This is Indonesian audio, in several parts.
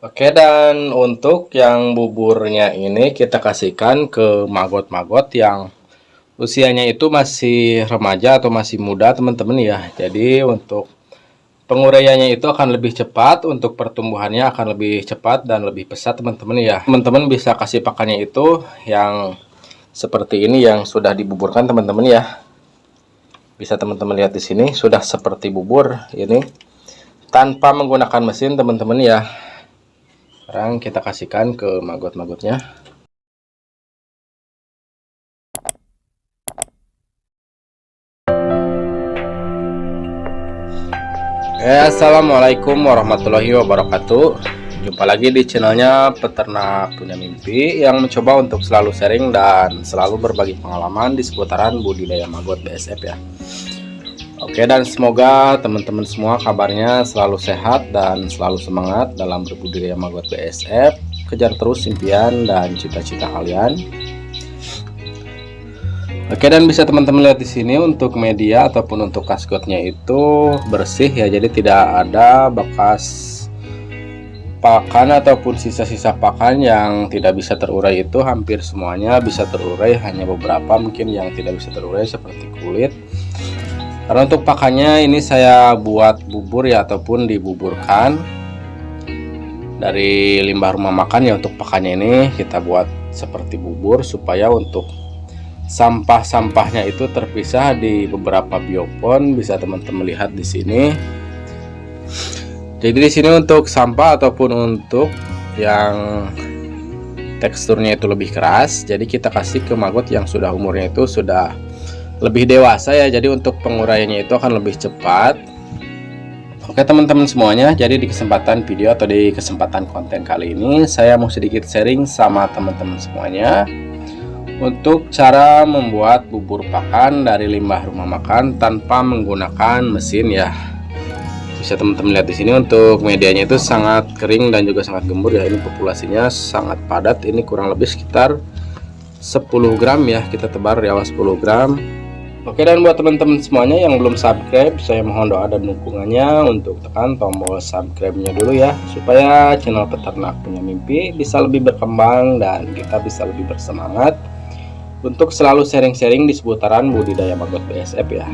Oke, dan untuk yang buburnya ini kita kasihkan ke maggot-maggot yang usianya itu masih remaja atau masih muda, teman-teman ya. Jadi untuk penguraiannya itu akan lebih cepat, untuk pertumbuhannya akan lebih cepat dan lebih pesat, teman-teman ya. Teman-teman bisa kasih pakannya itu yang seperti ini yang sudah dibuburkan, teman-teman ya. Bisa teman-teman lihat di sini sudah seperti bubur ini tanpa menggunakan mesin, teman-teman ya. Sekarang kita kasihkan ke maggot-maggotnya. Assalamualaikum warahmatullahi wabarakatuh. Jumpa lagi di channelnya Peternak Punya Mimpi yang mencoba untuk selalu sharing dan selalu berbagi pengalaman di seputaran budidaya maggot BSF ya. Oke, dan semoga teman-teman semua kabarnya selalu sehat dan selalu semangat dalam berbudidaya maggot BSF. Kejar terus impian dan cita-cita kalian. Oke, dan bisa teman-teman lihat di sini untuk media ataupun untuk kaskotnya itu bersih ya, jadi tidak ada bekas pakan ataupun sisa-sisa pakan yang tidak bisa terurai. Itu hampir semuanya bisa terurai, hanya beberapa mungkin yang tidak bisa terurai seperti kulit. Karena untuk pakannya ini saya buat bubur ya, ataupun dibuburkan dari limbah rumah makan ya. Untuk pakannya ini kita buat seperti bubur supaya untuk sampah-sampahnya itu terpisah di beberapa biopon. Bisa teman-teman lihat di sini. Jadi di sini untuk sampah ataupun untuk yang teksturnya itu lebih keras, jadi kita kasih ke maggot yang sudah umurnya itu sudah lebih dewasa ya. Jadi untuk penguraiannya itu akan lebih cepat. Oke teman-teman semuanya, jadi di kesempatan video atau di kesempatan konten kali ini saya mau sedikit sharing sama teman-teman semuanya untuk cara membuat bubur pakan dari limbah rumah makan tanpa menggunakan mesin ya. Bisa teman-teman lihat di sini untuk medianya itu sangat kering dan juga sangat gembur ya. Ini populasinya sangat padat, ini kurang lebih sekitar 10 gram ya, kita tebar di awal 10 gram. Oke, dan buat teman-teman semuanya yang belum subscribe, saya mohon doa dan dukungannya untuk tekan tombol subscribe-nya dulu ya, supaya channel Peternak Punya Mimpi bisa lebih berkembang dan kita bisa lebih bersemangat untuk selalu sharing-sharing di seputaran budidaya maggot BSF ya.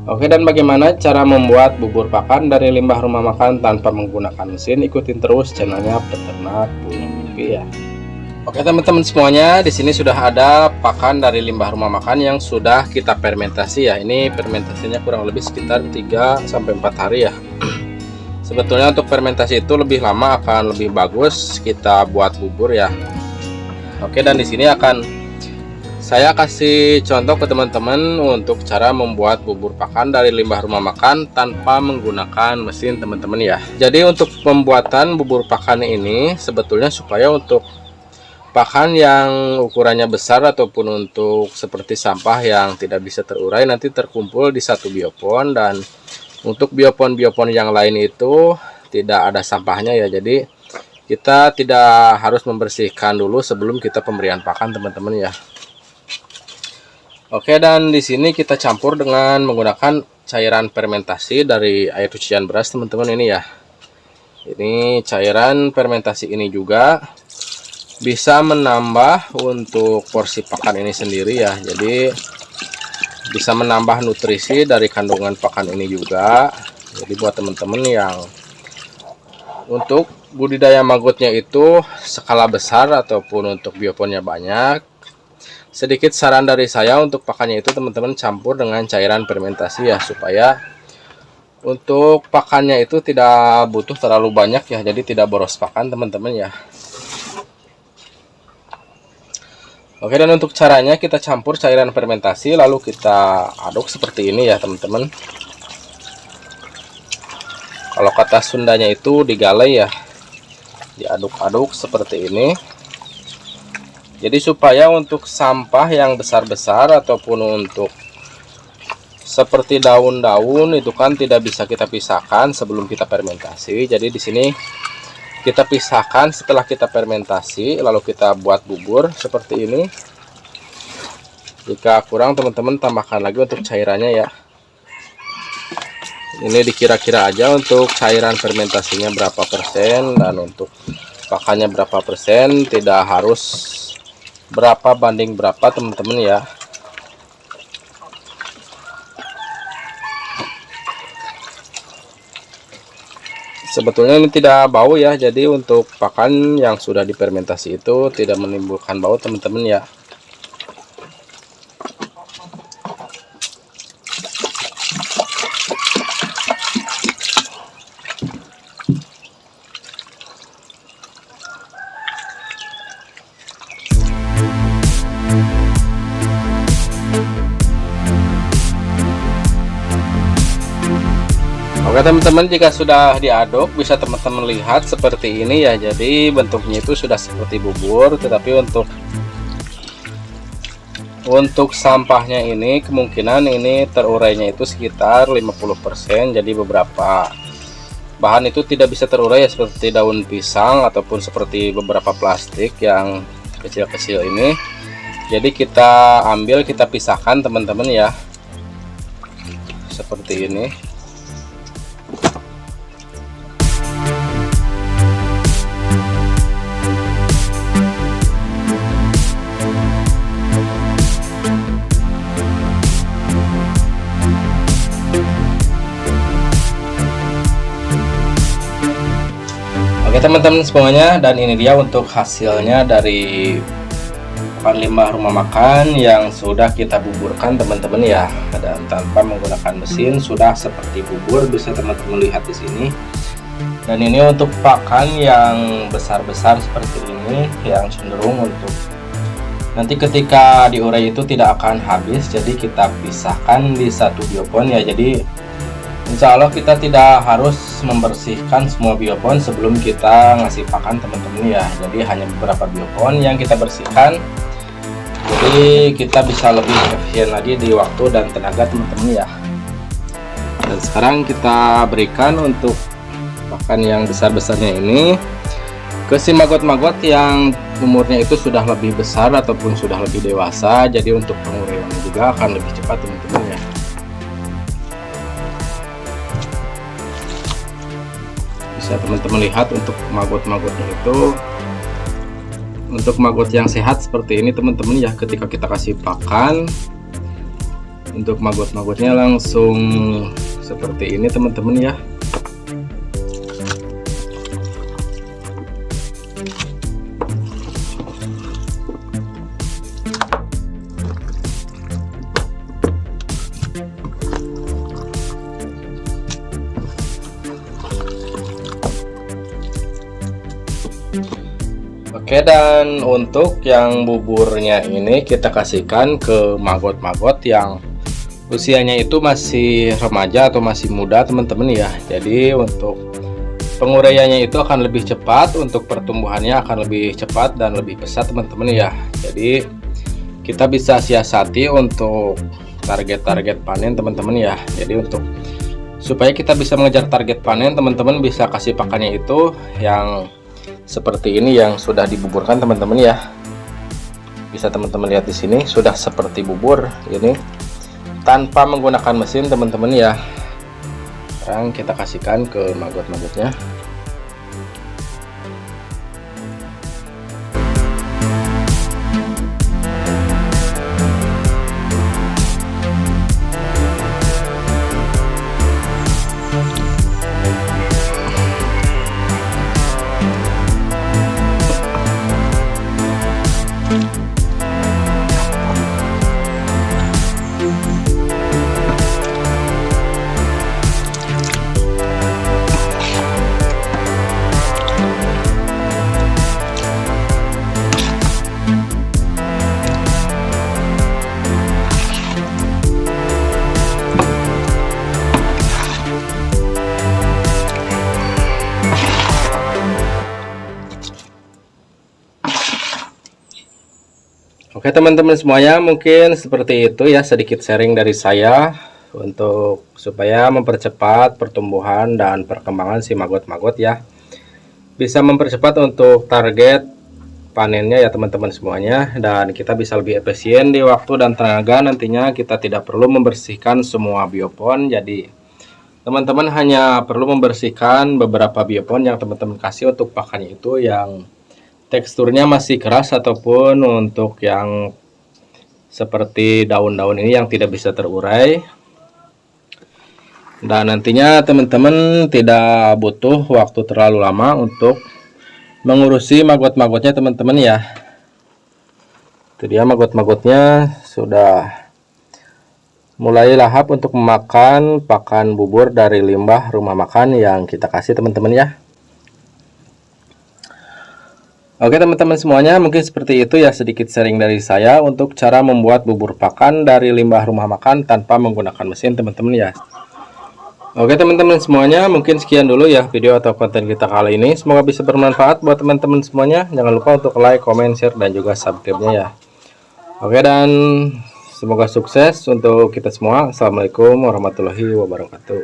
Oke, dan bagaimana cara membuat bubur pakan dari limbah rumah makan tanpa menggunakan mesin? Ikutin terus channelnya Peternak Punya Mimpi ya. Oke teman-teman semuanya, di sini sudah ada pakan dari limbah rumah makan yang sudah kita fermentasi ya. Ini fermentasinya kurang lebih sekitar 3-4 hari ya. Sebetulnya untuk fermentasi itu lebih lama akan lebih bagus kita buat bubur ya. Oke, dan di sini akan saya kasih contoh ke teman-teman untuk cara membuat bubur pakan dari limbah rumah makan tanpa menggunakan mesin teman-teman ya. Jadi untuk pembuatan bubur pakan ini sebetulnya supaya untuk pakan yang ukurannya besar ataupun untuk seperti sampah yang tidak bisa terurai nanti terkumpul di satu biopon, dan untuk biopon-biopon yang lain itu tidak ada sampahnya ya. Jadi kita tidak harus membersihkan dulu sebelum kita pemberian pakan teman-teman ya. Oke, dan di sini kita campur dengan menggunakan cairan fermentasi dari air cucian beras teman-teman ini ya. Ini cairan fermentasi ini juga bisa menambah untuk porsi pakan ini sendiri ya. Jadi bisa menambah nutrisi dari kandungan pakan ini juga. Jadi buat teman-teman yang untuk budidaya maggotnya itu skala besar ataupun untuk bioponnya banyak, sedikit saran dari saya untuk pakannya itu teman-teman campur dengan cairan fermentasi ya, supaya untuk pakannya itu tidak butuh terlalu banyak ya, jadi tidak boros pakan teman-teman ya. Oke, dan untuk caranya kita campur cairan fermentasi lalu kita aduk seperti ini ya teman-teman. Kalau kata Sundanya itu digalai ya, diaduk-aduk seperti ini. Jadi supaya untuk sampah yang besar-besar ataupun untuk seperti daun-daun itu kan tidak bisa kita pisahkan sebelum kita fermentasi. Jadi di sini kita pisahkan setelah kita fermentasi lalu kita buat bubur seperti ini. Jika kurang teman-teman tambahkan lagi untuk cairannya ya. Ini dikira-kira aja untuk cairan fermentasinya berapa persen dan untuk pakannya berapa persen, tidak harus berapa banding berapa teman-teman ya. Sebetulnya ini tidak bau ya, jadi untuk pakan yang sudah difermentasi itu tidak menimbulkan bau teman-teman ya. Oke teman-teman, jika sudah diaduk bisa teman-teman lihat seperti ini ya. Jadi bentuknya itu sudah seperti bubur, tetapi untuk sampahnya ini kemungkinan ini terurainya itu sekitar 50%. Jadi beberapa bahan itu tidak bisa terurai ya, seperti daun pisang ataupun seperti beberapa plastik yang kecil-kecil ini. Jadi kita ambil, kita pisahkan teman-teman ya, seperti ini. Oke teman-teman semuanya, dan ini dia untuk hasilnya dari pakan limbah rumah makan yang sudah kita buburkan teman-teman ya. Dan tanpa menggunakan mesin sudah seperti bubur, bisa teman-teman lihat di sini. Dan ini untuk pakan yang besar-besar seperti ini, yang cenderung untuk nanti ketika diurai itu tidak akan habis. Jadi kita pisahkan di satu biopon ya. Jadi insya Allah kita tidak harus membersihkan semua biopon sebelum kita ngasih pakan teman-teman ya. Jadi hanya beberapa biopon yang kita bersihkan, jadi kita bisa lebih efisien lagi di waktu dan tenaga teman-teman ya. Dan sekarang kita berikan untuk pakan yang besar-besarnya ini ke si magot-magot yang umurnya itu sudah lebih besar ataupun sudah lebih dewasa. Jadi untuk penguraiannya juga akan lebih cepat teman-teman ya. Bisa teman-teman lihat untuk magot-magotnya itu, untuk magot yang sehat seperti ini teman-teman ya, ketika kita kasih pakan untuk magot-magotnya langsung seperti ini teman-teman ya. Oke, dan untuk yang buburnya ini kita kasihkan ke magot-magot yang usianya itu masih remaja atau masih muda teman-teman ya. Jadi untuk penguraiannya itu akan lebih cepat, untuk pertumbuhannya akan lebih cepat dan lebih besar teman-teman ya. Jadi kita bisa siasati untuk target-target panen teman-teman ya. Jadi untuk supaya kita bisa mengejar target panen, teman-teman bisa kasih pakannya itu yang seperti ini yang sudah dibuburkan teman-teman ya. Bisa teman-teman lihat di sini sudah seperti bubur ini tanpa menggunakan mesin teman-teman ya. Sekarang kita kasihkan ke magot-magotnya. Oke teman-teman semuanya, mungkin seperti itu ya sedikit sharing dari saya untuk supaya mempercepat pertumbuhan dan perkembangan si magot-magot ya. Bisa mempercepat untuk target panennya ya teman-teman semuanya, dan kita bisa lebih efisien di waktu dan tenaga. Nantinya kita tidak perlu membersihkan semua biopon, jadi Teman-teman hanya perlu membersihkan beberapa biopon yang teman-teman kasih untuk pakannya itu yang teksturnya masih keras ataupun untuk yang seperti daun-daun ini yang tidak bisa terurai. Dan nantinya teman-teman tidak butuh waktu terlalu lama untuk mengurusi maggot-maggotnya teman-teman ya. Itu dia maggot-maggotnya sudah mulai lahap untuk memakan pakan bubur dari limbah rumah makan yang kita kasih teman-teman ya. Oke teman-teman semuanya, mungkin seperti itu ya sedikit sharing dari saya untuk cara membuat bubur pakan dari limbah rumah makan tanpa menggunakan mesin teman-teman ya. Oke teman-teman semuanya, mungkin sekian dulu ya video atau konten kita kali ini. Semoga bisa bermanfaat buat teman-teman semuanya. Jangan lupa untuk like, comment, share, dan juga subscribe-nya ya. Oke, dan semoga sukses untuk kita semua. Assalamualaikum warahmatullahi wabarakatuh.